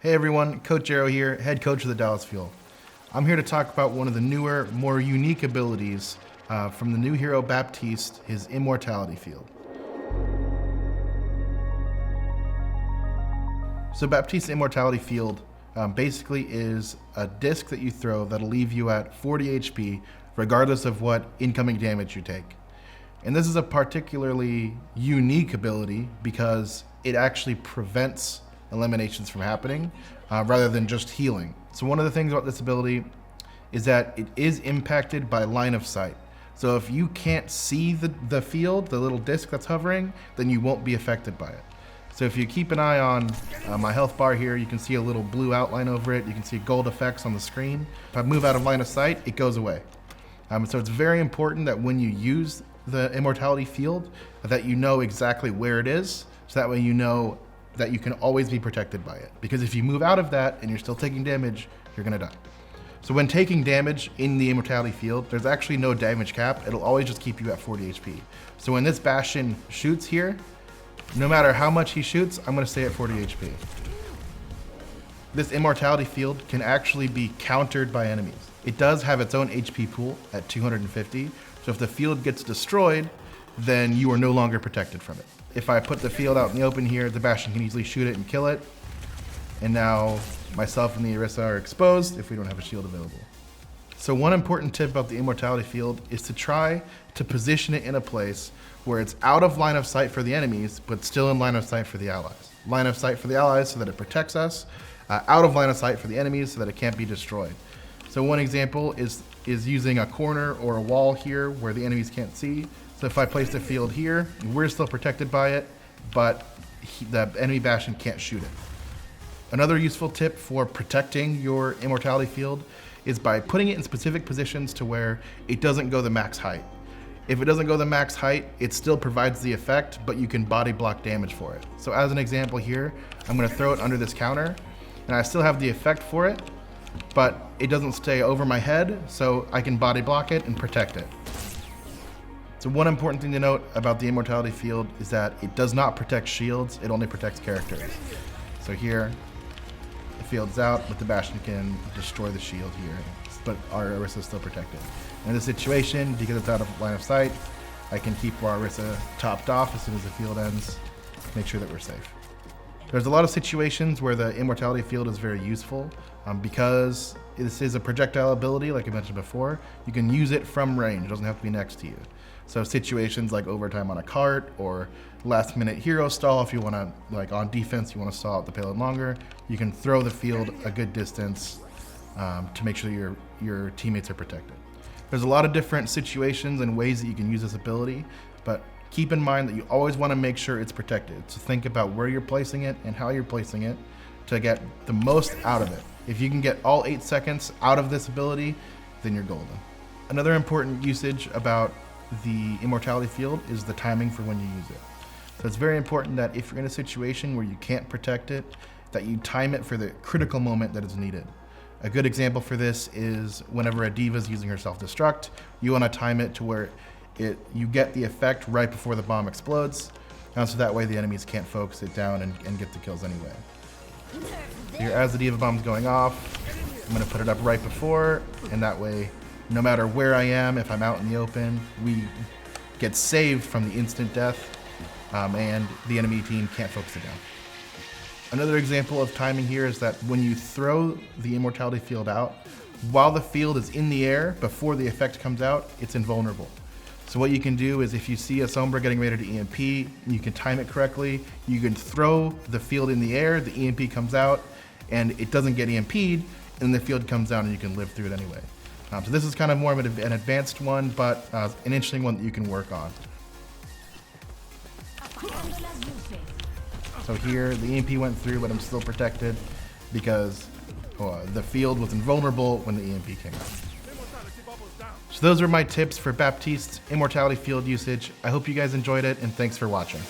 Hey everyone, Coach Aero here, head coach of the Dallas Field. I'm here to talk about one of the newer, more unique abilities from the new hero Baptiste, his Immortality Field. So Baptiste's Immortality Field basically is a disc that you throw that'll leave you at 40 HP regardless of what incoming damage you take. And this is a particularly unique ability because it actually prevents eliminations from happening rather than just healing. So one of the things about this ability is that it is impacted by line of sight. So if you can't see the field, the little disc that's hovering, then you won't be affected by it. So if you keep an eye on my health bar here, you can see a little blue outline over it. You can see gold effects on the screen. If I move out of line of sight, it goes away. So it's very important that when you use the Immortality Field, that you know exactly where it is, so that way you know that you can always be protected by it. Because if you move out of that and you're still taking damage, you're gonna die. So when taking damage in the Immortality Field, there's actually no damage cap. It'll always just keep you at 40 HP. So when this Bastion shoots here, no matter how much he shoots, I'm gonna stay at 40 HP. This Immortality Field can actually be countered by enemies. It does have its own HP pool at 250, so if the field gets destroyed, then you are no longer protected from it. If I put the field out in the open here, the Bastion can easily shoot it and kill it. And now myself and the Orisa are exposed if we don't have a shield available. So one important tip about the Immortality Field is to try to position it in a place where it's out of line of sight for the enemies, but still in line of sight for the allies. Line of sight for the allies so that it protects us, out of line of sight for the enemies so that it can't be destroyed. So one example is using a corner or a wall here where the enemies can't see. So if I place the field here, we're still protected by it, but the enemy Bastion can't shoot it. Another useful tip for protecting your Immortality Field is by putting it in specific positions to where it doesn't go the max height. If it doesn't go the max height, it still provides the effect, but you can body block damage for it. So as an example here, I'm gonna throw it under this counter, and I still have the effect for it, but it doesn't stay over my head, so I can body block it and protect it. So one important thing to note about the Immortality Field is that it does not protect shields, it only protects characters. So here, the field's out, but the Bastion can destroy the shield here, but our Orisa is still protected. In this situation, because it's out of line of sight, I can keep our Orisa topped off as soon as the field ends, make sure that we're safe. There's a lot of situations where the Immortality Field is very useful because this is a projectile ability, like I mentioned before. You can use it from range, it doesn't have to be next to you. So situations like overtime on a cart or last minute hero stall, if you wanna, like on defense, you wanna stall out the payload longer, you can throw the field a good distance to make sure your teammates are protected. There's a lot of different situations and ways that you can use this ability, but keep in mind that you always wanna make sure it's protected. So think about where you're placing it and how you're placing it to get the most out of it. If you can get all 8 seconds out of this ability, then you're golden. Another important usage about the Immortality Field is the timing for when you use it. So it's very important that if you're in a situation where you can't protect it, that you time it for the critical moment that is needed. A good example for this is whenever a diva is using her self-destruct, you want to time it to where you get the effect right before the bomb explodes, so that way the enemies can't focus it down and get the kills anyway. Here, as the diva bomb's going off, I'm going to put it up right before, and that way no matter where I am, if I'm out in the open, we get saved from the instant death, and the enemy team can't focus it down. Another example of timing here is that when you throw the Immortality Field out, while the field is in the air, before the effect comes out, it's invulnerable. So what you can do is if you see a Sombra getting ready to EMP, you can time it correctly, you can throw the field in the air, the EMP comes out, and it doesn't get EMP'd, and the field comes down and you can live through it anyway. So this is kind of more of an advanced one, but an interesting one that you can work on. So here, the EMP went through, but I'm still protected because the field was invulnerable when the EMP came out. So those are my tips for Baptiste's Immortality Field usage. I hope you guys enjoyed it, and thanks for watching.